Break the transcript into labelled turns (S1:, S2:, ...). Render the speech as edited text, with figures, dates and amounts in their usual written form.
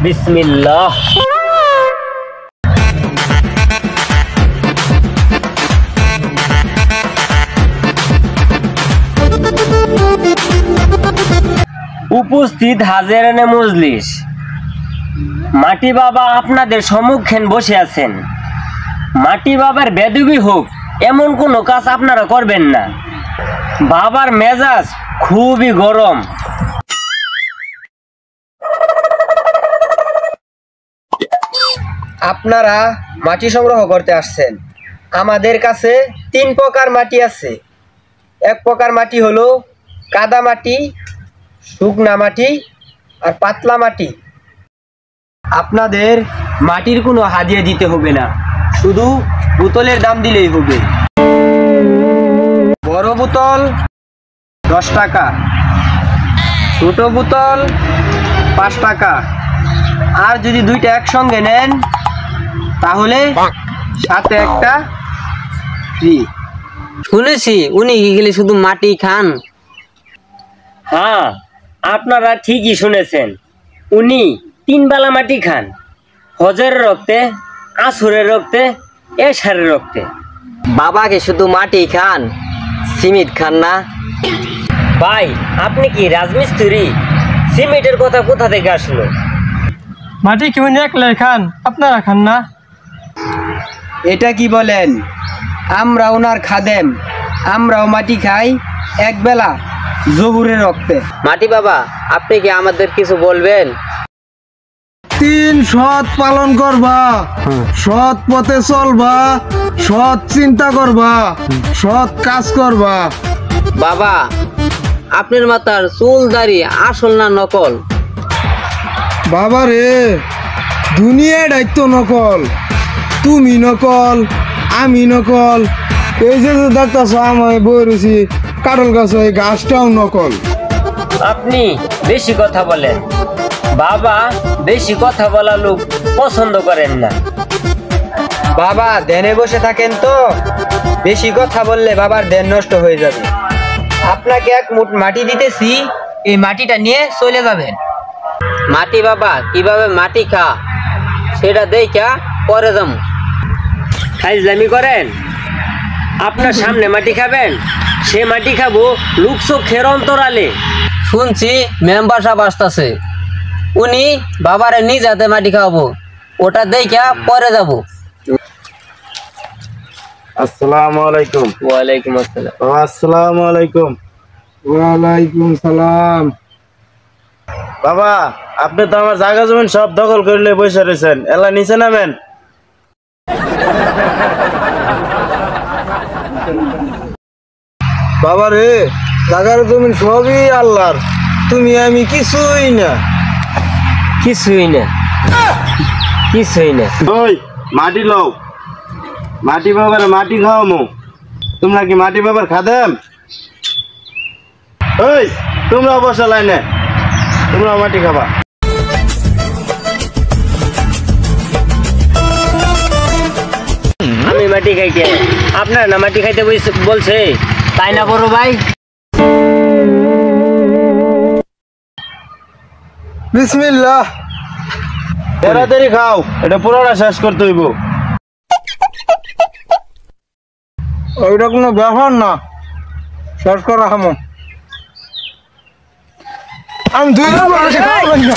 S1: বিসমিল্লাহ। উপস্থিত হাজেরানে মজলিস, মাটি বাবা আপনাদের সম্মুখীন বসে আছেন। মাটি বাবার বেদবি হোক এমন কোনো কাজ আপনারা করবেন না। বাবার মেজাজ খুবই গরম।
S2: আপনারা মাটি সংগ্রহ করতে আসছেন। আমাদের কাছে 3 প্রকার মাটি আছে। এক প্রকার মাটি হলো কাদা মাটি, শুকনা মাটি আর পাতলা মাটি। আপনাদের মাটির কোনো হাদিয়া দিতে হবে না, শুধু বোতলের দাম দিলেই হবে। বড় বোতল 10 টাকা, ছোট বোতল 5 টাকা। আর যদি দুইটা একসঙ্গে নেন তাহলে সাথে একটা ফ্রি।
S3: শুনেছি উনি গেলে শুধু মাটি খান।
S1: হ্যাঁ, আপনারা ঠিকই শুনেছেন, উনি 3 বেলা মাটি খান। হজরের রক্তে, আসরের রক্তে, এশারের রক্তে।
S3: বাবাকে শুধু মাটি খান, সিমেন্ট খান না?
S1: ভাই, আপনি কি রাজমিস্ত্রি? সিমেন্টের কথা কোথা থেকে আসলো?
S4: মাটি কি উনি একলাই খান, আপনারা খান না?
S2: এটা কি বলেন? আমরা ওনার খাদেম, আমরাও মাটি খাই এক বেলা জহুরের রক্তে।
S3: মাটি বাবা, আপনি কি আমাদের কিছু বলবেন?
S5: 3 সৎ পালন করবা, সৎ পথে চলবা, সৎ চিন্তা করবা, সৎ কাজ করবা।
S3: বাবা, আপনার মাথার চুল দাড়ি আসল না নকল?
S5: বাবা রে, দুনিয়ার দায়িত্ব নকল। তুমি নকল, আমি নকল। এই যে দেখতেছ আমি বই রয়েছি কাটল গাছ, এই গাছটাও নকল।
S1: আপনি বেশি কথা বলেন। বাবা বেশি কথা বলা লোক পছন্দ করেন না।
S2: বাবা ধ্যানে বসে থাকেন তো, বেশি কথা বললে বাবার ধ্যান নষ্ট হয়ে যাবে। আপনাকে এক মুঠ মাটি দিতেছি, এই মাটিটা নিয়ে চলে যাবেন।
S3: মাটি বাবা কিভাবে মাটি খা সেটা দেখা পরে যাম।
S1: ফাইজলামি করেন? আপনার সামনে মাটি খাবেন, সে মাটি খাবো লোক চোখের অন্তরালে।
S3: শুনছি মেম্বার সাহেব আসতেছে, উনি বাবারে নিজ হাতে মাটি খাওয়াবো, ওটা দেখা পরে যাব।
S5: আসসালামু আলাইকুম।
S1: ওয়ালাইকুম আসসালাম।
S5: আসসালামু আলাইকুম। ওয়ালাইকুম সালাম। বাবা, আপনি তো আমার জায়গা জমিন সব দখল করলে বসে রয়েছেন, এলা নিচে নামেন। বাবা রে, জায়গার জমিন সবই আল্লাহর, তুমি আমি কিছুই না।
S1: কিছুই না, কিছুই না।
S5: ওই মাটি লও, মাটি বাবার মাটি খাওয়ামো। তোমরা কি মাটি বাবার খাদেম? ওই তোমরা বসা লাইনে, তোমরা মাটি খাবা।
S1: আমি মাটি খাইতে, আপনার না মাটি খাইতে বলছে, তাই না বড় ভাই?
S5: বিসমিল্লাহ। তাড়াতাড়ি খাও, এটা পুরোটা শেষ করতে হইব। ওইটা কোনো ব্যাপার না, শেষ করা হামো। আমি 2 বার খাওয়াবেন না।